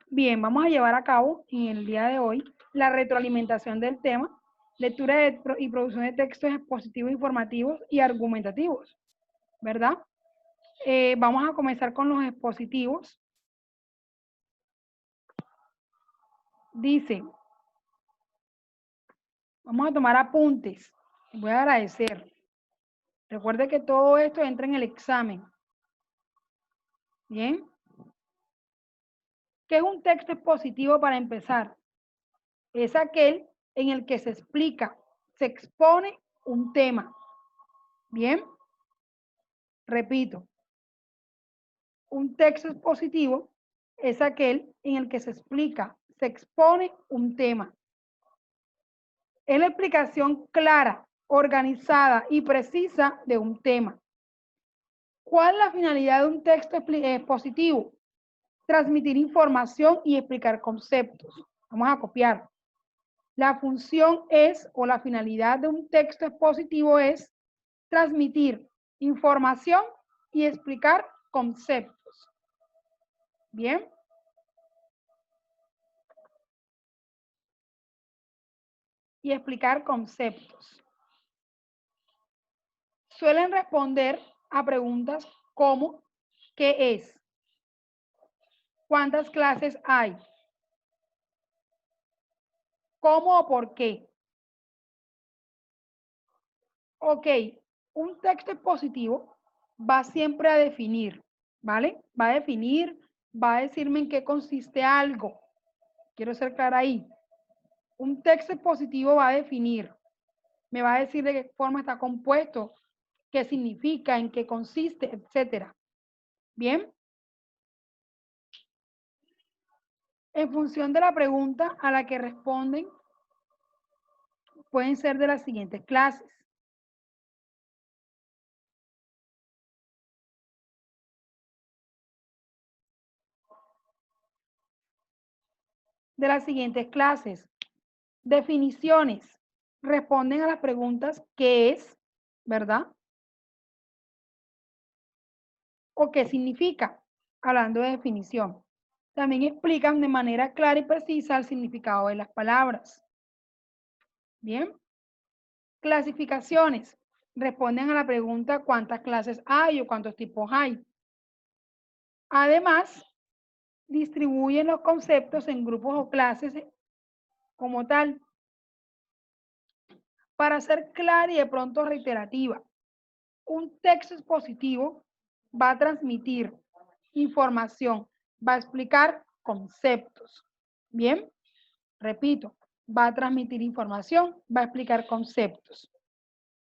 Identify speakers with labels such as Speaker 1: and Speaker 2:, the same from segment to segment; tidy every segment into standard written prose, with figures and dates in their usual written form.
Speaker 1: Bien, vamos a llevar a cabo en el día de hoy la retroalimentación del tema, lectura y producción de textos expositivos, informativos y argumentativos, ¿verdad? Vamos a comenzar con los expositivos. Dice, vamos a tomar apuntes. Voy a agradecer. Recuerde que todo esto entra en el examen. Bien. ¿Qué es un texto expositivo para empezar? Es aquel en el que se explica, se expone un tema. Bien. Repito. Un texto expositivo es aquel en el que se explica, se expone un tema. Es la explicación clara, organizada y precisa de un tema. ¿Cuál es la finalidad de un texto expositivo? Transmitir información y explicar conceptos. Vamos a copiar. La función es, o la finalidad de un texto expositivo es transmitir información y explicar conceptos. Bien. Y explicar conceptos. Suelen responder a preguntas como ¿qué es? ¿Cuántas clases hay? ¿Cómo o por qué? Ok, un texto expositivo va siempre a definir, ¿vale? Va a definir, va a decirme en qué consiste algo. Quiero ser clara ahí. Un texto expositivo va a definir, me va a decir de qué forma está compuesto, qué significa, en qué consiste, etcétera. ¿Bien? En función de la pregunta a la que responden, pueden ser de las siguientes clases. De las siguientes clases. Definiciones. Responden a las preguntas ¿qué es? ¿Verdad? ¿O qué significa? Hablando de definición. También explican de manera clara y precisa el significado de las palabras. Bien. Clasificaciones. Responden a la pregunta ¿cuántas clases hay o cuántos tipos hay? Además, distribuyen los conceptos en grupos o clases como tal. Para ser clara y de pronto reiterativa, un texto expositivo va a transmitir información, va a explicar conceptos. Bien, repito, va a transmitir información, va a explicar conceptos.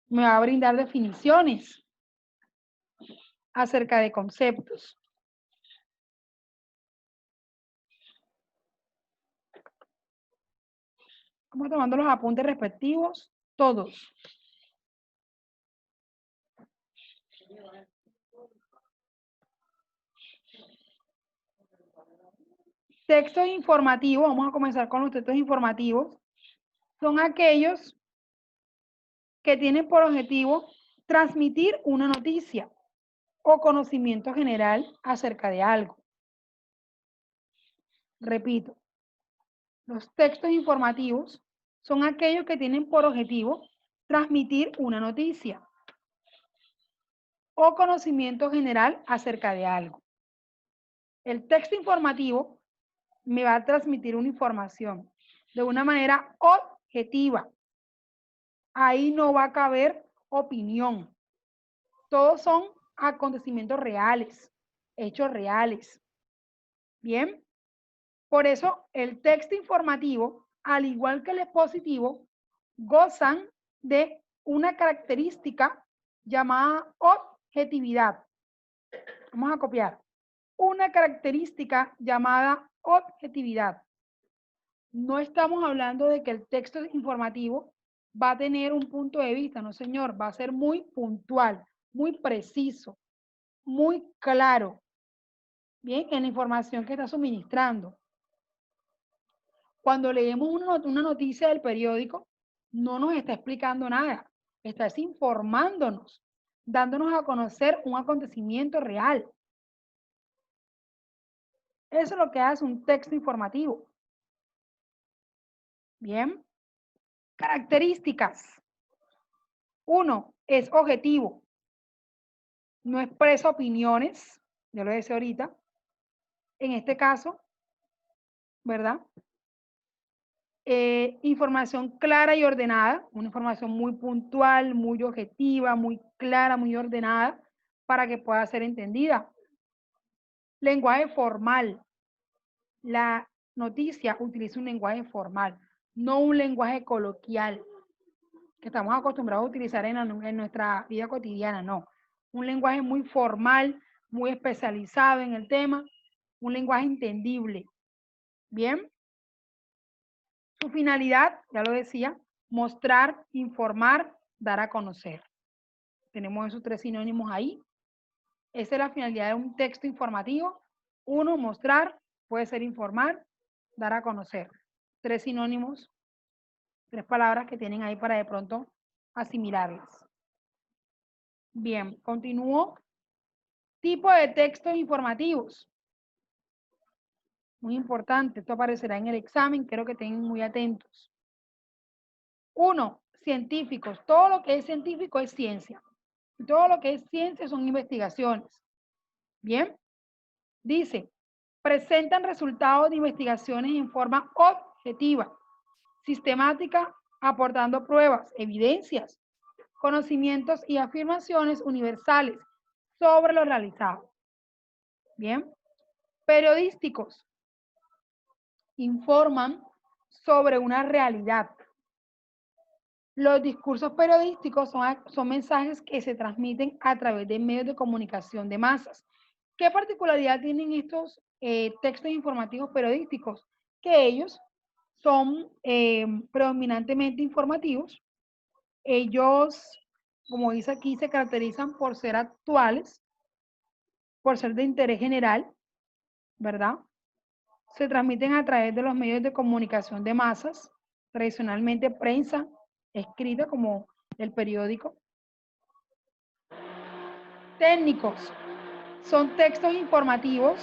Speaker 1: Me va a brindar definiciones acerca de conceptos. Vamos tomando los apuntes respectivos, todos. Textos informativos, vamos a comenzar con los textos informativos, son aquellos que tienen por objetivo transmitir una noticia o conocimiento general acerca de algo. Repito, los textos informativos son aquellos que tienen por objetivo transmitir una noticia o conocimiento general acerca de algo. El texto informativo me va a transmitir una información de una manera objetiva. Ahí no va a caber opinión. Todos son acontecimientos reales, hechos reales. Bien, por eso el texto informativo, al igual que el expositivo, gozan de una característica llamada objetividad. Vamos a copiar. Una característica llamada objetividad. No estamos hablando de que el texto informativo va a tener un punto de vista, no señor, va a ser muy puntual, muy preciso, muy claro, bien, en la información que está suministrando. Cuando leemos una noticia del periódico, no nos está explicando nada, está informándonos, dándonos a conocer un acontecimiento real. Eso es lo que hace un texto informativo. Bien. Características. 1, es objetivo. No expresa opiniones, ya lo decía ahorita. En este caso, ¿verdad? Información clara y ordenada, una información muy puntual, muy objetiva, muy clara, muy ordenada, para que pueda ser entendida. Lenguaje formal. La noticia utiliza un lenguaje formal, no un lenguaje coloquial, que estamos acostumbrados a utilizar en nuestra vida cotidiana, no. Un lenguaje muy formal, muy especializado en el tema, un lenguaje entendible. Bien. Su finalidad, ya lo decía, mostrar, informar, dar a conocer. Tenemos esos 3 sinónimos ahí. Esa es la finalidad de un texto informativo. 1, mostrar, puede ser informar, dar a conocer. 3 sinónimos, 3 palabras que tienen ahí para de pronto asimilarlas. Bien, continúo. Tipo de textos informativos. Muy importante, esto aparecerá en el examen, quiero que estén muy atentos. 1, científicos. Todo lo que es científico es ciencia. Todo lo que es ciencia son investigaciones. Bien. Dice, presentan resultados de investigaciones en forma objetiva, sistemática, aportando pruebas, evidencias, conocimientos y afirmaciones universales sobre lo realizado. Bien. Periodísticos. Informan sobre una realidad. Los discursos periodísticos son mensajes que se transmiten a través de medios de comunicación de masas. ¿Qué particularidad tienen estos textos informativos periodísticos? Que ellos son predominantemente informativos. Ellos, como dice aquí, se caracterizan por ser actuales, por ser de interés general, ¿verdad? Se transmiten a través de los medios de comunicación de masas, tradicionalmente prensa escrita como el periódico. Técnicos. Son textos informativos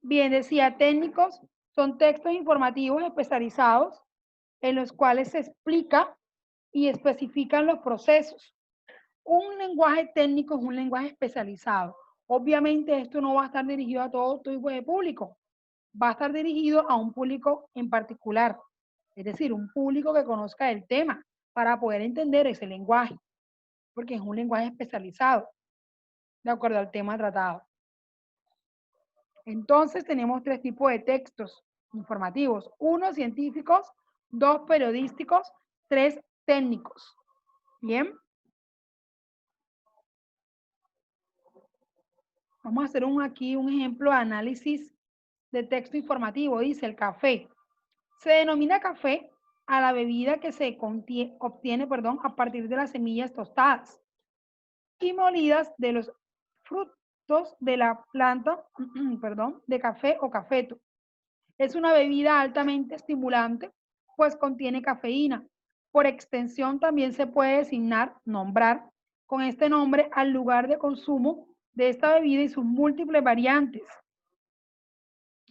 Speaker 1: bien decía, técnicos son textos informativos especializados en los cuales se explica y especifican los procesos. Un lenguaje técnico es un lenguaje especializado. Obviamente esto no va a estar dirigido a todo tipo de público, va a estar dirigido a un público en particular, es decir, un público que conozca el tema para poder entender ese lenguaje, porque es un lenguaje especializado, de acuerdo al tema tratado. Entonces tenemos 3 tipos de textos informativos. 1, científicos. 2, periodísticos. 3, técnicos. Bien. Vamos a hacer aquí un ejemplo de análisis de texto informativo. Dice el café. Se denomina café a la bebida que se obtiene a partir de las semillas tostadas y molidas de los frutos de la planta de café o cafeto. Es una bebida altamente estimulante, pues contiene cafeína. Por extensión, también se puede nombrar con este nombre al lugar de consumo de esta bebida y sus múltiples variantes.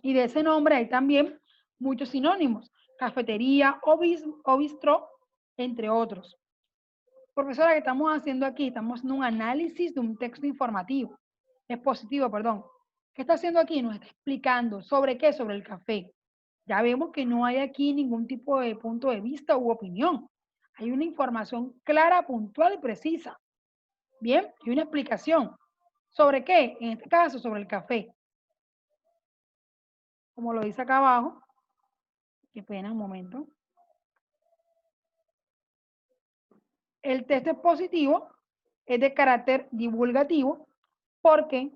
Speaker 1: Y de ese nombre hay también muchos sinónimos, cafetería o bistró, entre otros. Profesora, ¿qué estamos haciendo aquí? Estamos haciendo un análisis de un texto informativo, expositivo, perdón. ¿Qué está haciendo aquí? Nos está explicando sobre qué, sobre el café. Ya vemos que no hay aquí ningún tipo de punto de vista u opinión. Hay una información clara, puntual y precisa. Bien, y una explicación. ¿Sobre qué? En este caso, sobre el café. Como lo dice acá abajo. Qué pena, un momento. El texto expositivo es de carácter divulgativo porque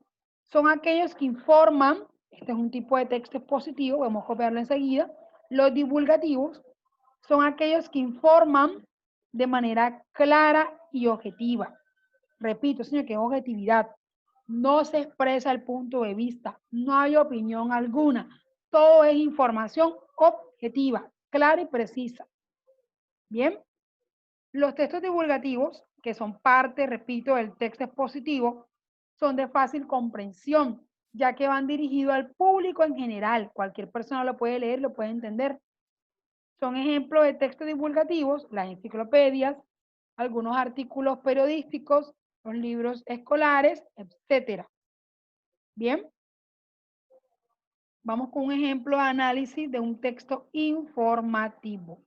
Speaker 1: son aquellos que informan Este es un tipo de texto expositivo, vamos a copiarlo enseguida. Los divulgativos son aquellos que informan de manera clara y objetiva. Repito, señor, que es objetividad. No se expresa el punto de vista, no hay opinión alguna. Todo es información objetiva, clara y precisa. Bien, los textos divulgativos, que son parte, repito, del texto expositivo, son de fácil comprensión, ya que van dirigidos al público en general. Cualquier persona lo puede leer, lo puede entender. Son ejemplos de textos divulgativos, las enciclopedias, algunos artículos periodísticos, los libros escolares, etcétera. Bien, vamos con un ejemplo de análisis de un texto informativo.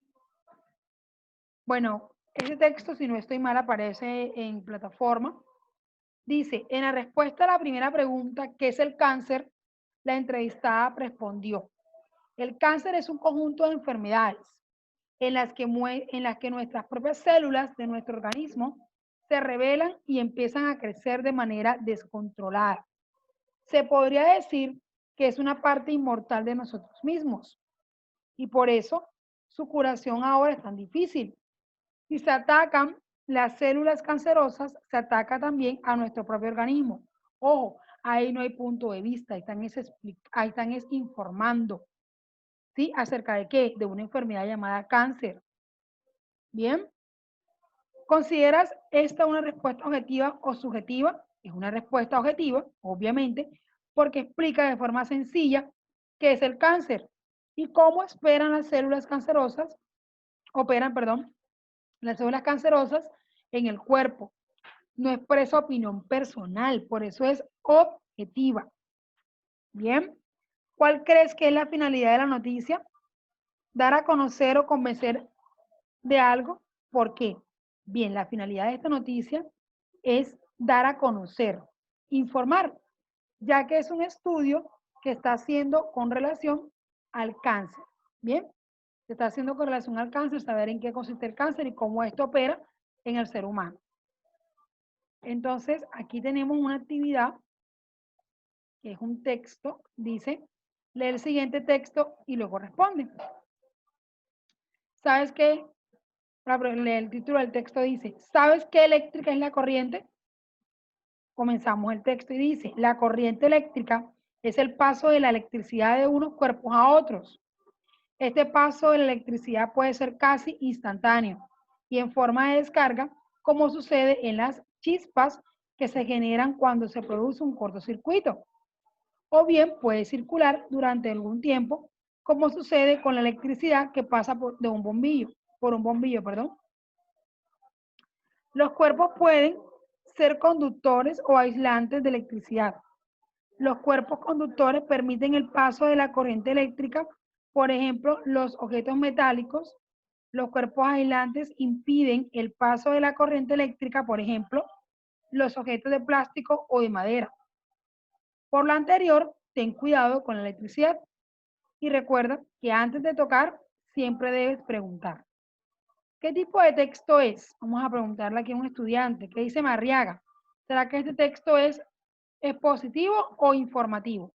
Speaker 1: Bueno, ese texto, si no estoy mal, aparece en plataforma. Dice, en la respuesta a la primera pregunta, ¿qué es el cáncer? La entrevistada respondió, el cáncer es un conjunto de enfermedades en las que nuestras propias células de nuestro organismo se rebelan y empiezan a crecer de manera descontrolada. Se podría decir que es una parte inmortal de nosotros mismos y por eso su curación ahora es tan difícil. Si se atacan las células cancerosas, se ataca también a nuestro propio organismo. Ojo, ahí no hay punto de vista, ahí están informando, ¿sí? ¿Acerca de qué? De una enfermedad llamada cáncer. Bien, ¿consideras esta una respuesta objetiva o subjetiva? Es una respuesta objetiva, obviamente, porque explica de forma sencilla qué es el cáncer y cómo esperan las células cancerosas, operan, perdón, las células cancerosas en el cuerpo. No expresa opinión personal, por eso es objetiva. Bien, ¿cuál crees que es la finalidad de la noticia? Dar a conocer o convencer de algo. ¿Por qué? Bien, la finalidad de esta noticia es dar a conocer, informar, ya que es un estudio que está haciendo con relación al cáncer. Bien, se está haciendo con relación al cáncer, saber en qué consiste el cáncer y cómo esto opera en el ser humano. Entonces, aquí tenemos una actividad que es un texto, dice, lee el siguiente texto y luego responde. ¿Sabes qué? El título del texto dice, ¿sabes qué eléctrica es la corriente? Comenzamos el texto y dice, la corriente eléctrica es el paso de la electricidad de unos cuerpos a otros. Este paso de la electricidad puede ser casi instantáneo y en forma de descarga, como sucede en las chispas que se generan cuando se produce un cortocircuito. O bien puede circular durante algún tiempo, como sucede con la electricidad que pasa por un bombillo, perdón. Los cuerpos pueden ser conductores o aislantes de electricidad. Los cuerpos conductores permiten el paso de la corriente eléctrica, por ejemplo, los objetos metálicos. Los cuerpos aislantes impiden el paso de la corriente eléctrica, por ejemplo, los objetos de plástico o de madera. Por lo anterior, ten cuidado con la electricidad y recuerda que antes de tocar siempre debes preguntar. ¿Qué tipo de texto es? Vamos a preguntarle aquí a un estudiante. ¿Qué dice Marriaga? ¿Será que este texto es expositivo o informativo?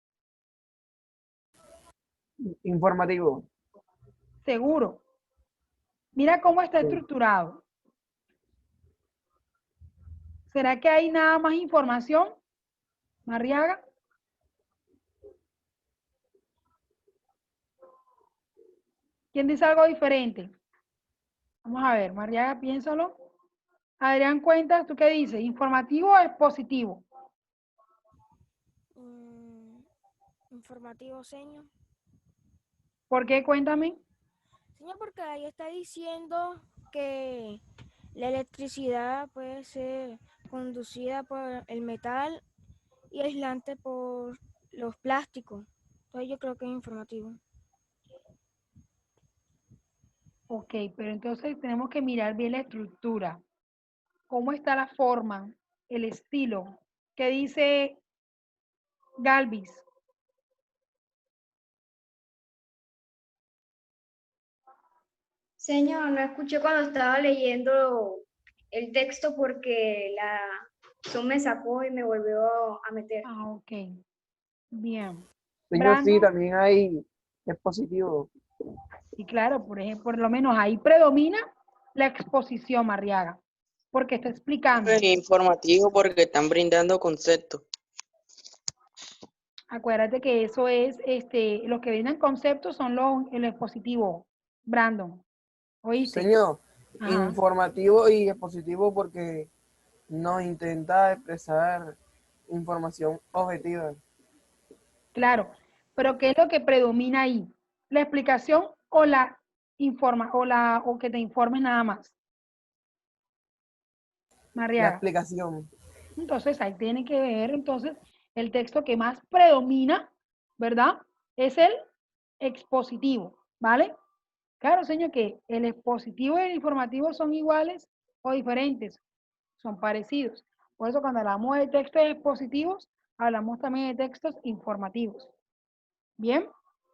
Speaker 2: Informativo.
Speaker 1: Seguro. Mira cómo está
Speaker 2: Sí.
Speaker 1: estructurado. ¿Será que hay nada más información, Marriaga? ¿Quién dice algo diferente? Vamos a ver, Marriaga, piénsalo. Adrián, cuenta, ¿tú qué dices? ¿Informativo o expositivo?
Speaker 3: Informativo, señor.
Speaker 1: ¿Por qué? Cuéntame.
Speaker 3: Señor, porque ahí está diciendo que la electricidad puede ser conducida por el metal y aislante por los plásticos. Entonces yo creo que es informativo.
Speaker 1: Ok, pero entonces tenemos que mirar bien la estructura. ¿Cómo está la forma? El estilo. ¿Qué dice Galvis?
Speaker 4: Señor, no escuché cuando estaba leyendo el texto porque la Zoom me sacó y me volvió a meter.
Speaker 1: Ah, ok. Bien.
Speaker 2: Señor, sí,
Speaker 1: Brandon,
Speaker 2: también hay expositivo.
Speaker 1: y claro, por ejemplo, por lo menos ahí predomina la exposición, Arriaga, porque está explicando.
Speaker 5: Informativo porque están brindando conceptos.
Speaker 1: Acuérdate que eso es, los que vienen conceptos son el expositivo, Brandon, ¿oíste?
Speaker 2: Señor,
Speaker 1: Ajá,
Speaker 2: informativo y expositivo porque nos intenta expresar información objetiva.
Speaker 1: claro, pero ¿qué es lo que predomina ahí? ¿La explicación o la o que te informes nada más,
Speaker 2: La
Speaker 1: Mariaga?
Speaker 2: explicación.
Speaker 1: Entonces ahí tiene que ver, entonces, el texto que más predomina, ¿verdad? Es el expositivo, ¿vale? Claro, señor, que el expositivo y el informativo son iguales o diferentes, son parecidos. Por eso cuando hablamos de textos expositivos, hablamos también de textos informativos. Bien,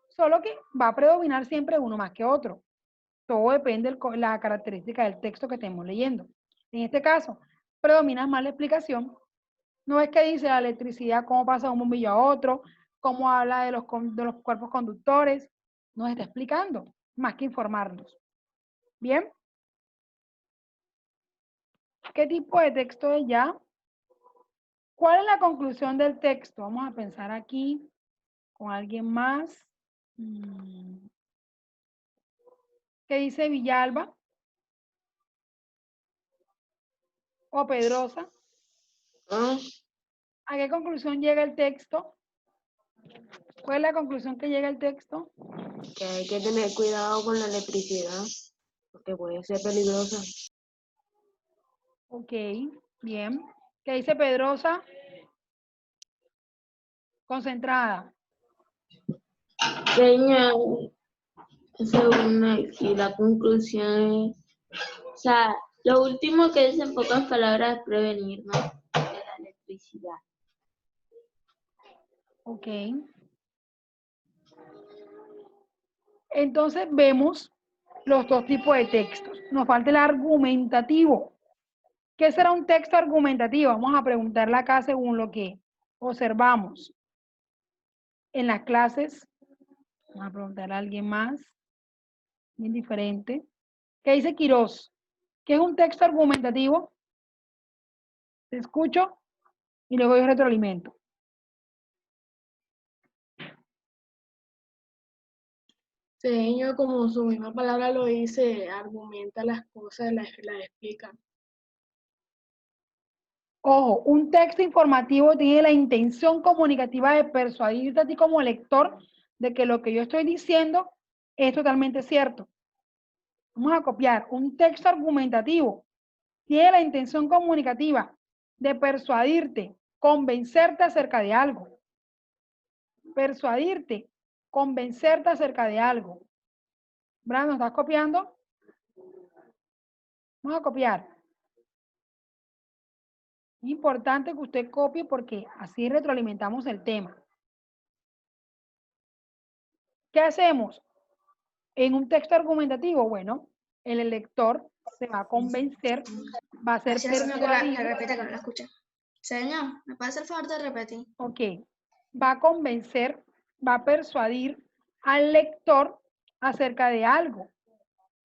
Speaker 1: solo que va a predominar siempre uno más que otro. Todo depende de la característica del texto que estemos leyendo. En este caso, predomina más la explicación. No es que dice la electricidad, cómo pasa de un bombillo a otro, cómo habla de los cuerpos conductores. Nos está explicando, más que informarnos. Bien, ¿qué tipo de texto es ya? ¿Cuál es la conclusión del texto? Vamos a pensar aquí con alguien más. ¿Qué dice Villalba o Pedrosa?
Speaker 4: Ah,
Speaker 1: ¿A qué conclusión llega el texto? ¿Cuál es la conclusión que llega el texto?
Speaker 6: Que hay que tener cuidado con la electricidad, porque puede ser peligrosa.
Speaker 1: Ok, bien. ¿Qué dice Pedrosa? Concentrada.
Speaker 6: Señor, según aquí, la conclusión es, o sea, lo último que dice en pocas palabras es prevenir, ¿no? De la electricidad.
Speaker 1: Ok. Entonces vemos los dos tipos de textos. Nos falta el argumentativo. ¿Qué será un texto argumentativo? Vamos a preguntarle acá según lo que observamos en las clases. Vamos a preguntarle a alguien más, bien diferente. ¿Qué dice Quirós? ¿Qué es un texto argumentativo? Te escucho y luego yo retroalimento.
Speaker 7: Señor, como su misma palabra lo dice, argumenta las cosas, las explica.
Speaker 1: Ojo, un texto informativo tiene la intención comunicativa de persuadirte a ti como lector de que lo que yo estoy diciendo es totalmente cierto. Vamos a copiar. Un texto argumentativo tiene la intención comunicativa de persuadirte, convencerte acerca de algo. Persuadirte, convencerte acerca de algo. Brandon, ¿estás copiando? Vamos a copiar. Es importante que usted copie porque así retroalimentamos el tema. ¿Qué hacemos? En un texto argumentativo, bueno, el lector se va a convencer, va a ser
Speaker 8: Señor, que la
Speaker 1: persuadido.
Speaker 8: repita que no la escuché. Señor, ¿me puede hacer el favor de repetir?
Speaker 1: Ok, va a convencer, va a persuadir al lector acerca de algo.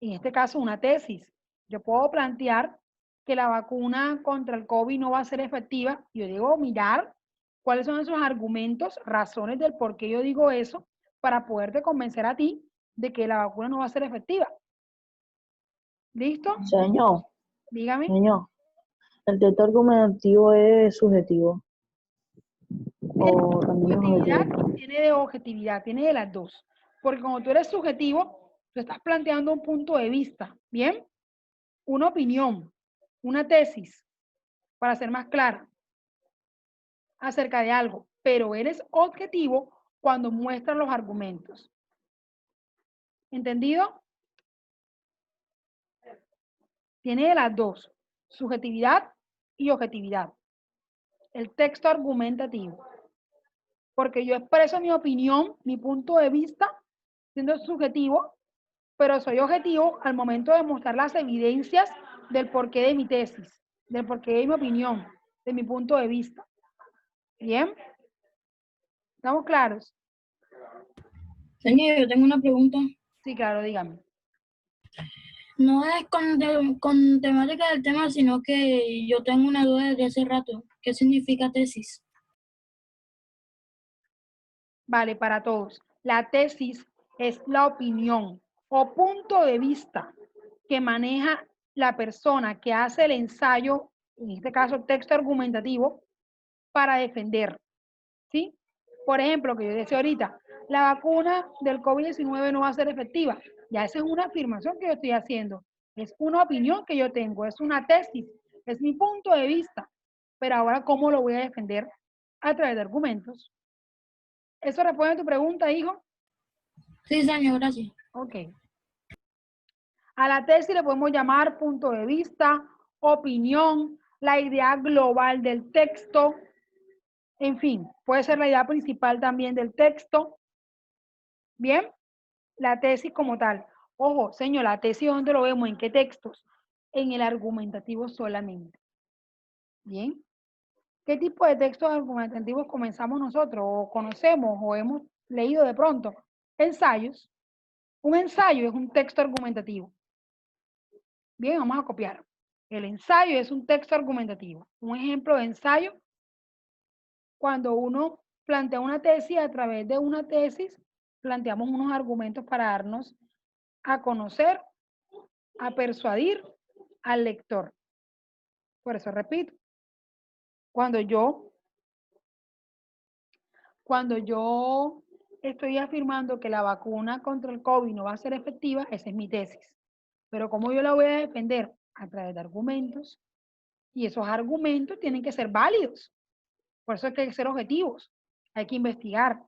Speaker 1: En este caso, una tesis. Yo puedo plantear que la vacuna contra el COVID no va a ser efectiva. Yo digo, mirar cuáles son esos argumentos, razones del por qué yo digo eso, para poderte convencer a ti de que la vacuna no va a ser efectiva. ¿Listo? Dígame.
Speaker 9: Señor, ¿el texto argumentativo es subjetivo o también es
Speaker 1: Subjetividad
Speaker 9: objetivo?
Speaker 1: tiene de objetividad, tiene de las dos. Porque como tú eres subjetivo, tú estás planteando un punto de vista, ¿bien? Una opinión, una tesis, para ser más clara, acerca de algo, pero eres objetivo cuando muestras los argumentos. ¿Entendido? Tiene de las dos, subjetividad y objetividad. El texto argumentativo. Porque yo expreso mi opinión, mi punto de vista, siendo subjetivo, pero soy objetivo al momento de mostrar las evidencias del porqué de mi tesis, del porqué de mi opinión, de mi punto de vista. ¿Bien? ¿Estamos claros?
Speaker 10: Señor, yo tengo una pregunta.
Speaker 1: Sí, claro, dígame.
Speaker 10: No es con temática del tema, sino que yo tengo una duda desde hace rato. ¿Qué significa tesis?
Speaker 1: Vale, para todos. La tesis es la opinión o punto de vista que maneja la persona que hace el ensayo, en este caso texto argumentativo, para defender, ¿sí? Por ejemplo, que yo decía ahorita, la vacuna del COVID-19 no va a ser efectiva. Ya esa es una afirmación que yo estoy haciendo. Es una opinión que yo tengo, es una tesis, es mi punto de vista. Pero ahora, ¿cómo lo voy a defender? A través de argumentos. ¿Eso responde a tu pregunta, hijo?
Speaker 10: Sí, señor, gracias.
Speaker 1: Ok. A la tesis le podemos llamar punto de vista, opinión, la idea global del texto, en fin, puede ser la idea principal también del texto. Bien, la tesis como tal. Ojo, señor, la tesis, ¿dónde lo vemos? ¿En qué textos? En el argumentativo solamente. Bien. ¿Qué tipo de textos argumentativos comenzamos nosotros o conocemos o hemos leído de pronto? Ensayos. Un ensayo es un texto argumentativo. Bien, vamos a copiar. El ensayo es un texto argumentativo. Un ejemplo de ensayo, cuando uno plantea una tesis, a través de una tesis planteamos unos argumentos para darnos a conocer, a persuadir al lector. Por eso repito, cuando yo estoy afirmando que la vacuna contra el COVID no va a ser efectiva, esa es mi tesis. Pero ¿cómo yo la voy a defender? A través de argumentos. Y esos argumentos tienen que ser válidos. Por eso hay que ser objetivos. Hay que investigar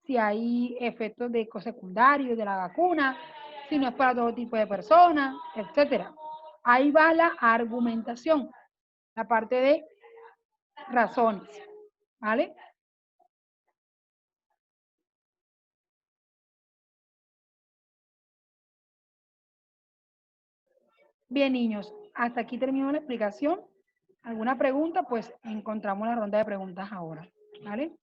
Speaker 1: si hay efectos de secundarios de la vacuna, si no es para todo tipo de personas, etcétera. Ahí va la argumentación, la parte de razones, ¿vale? Bien, niños, hasta aquí termino la explicación. ¿Alguna pregunta? Pues encontramos la ronda de preguntas ahora, ¿vale?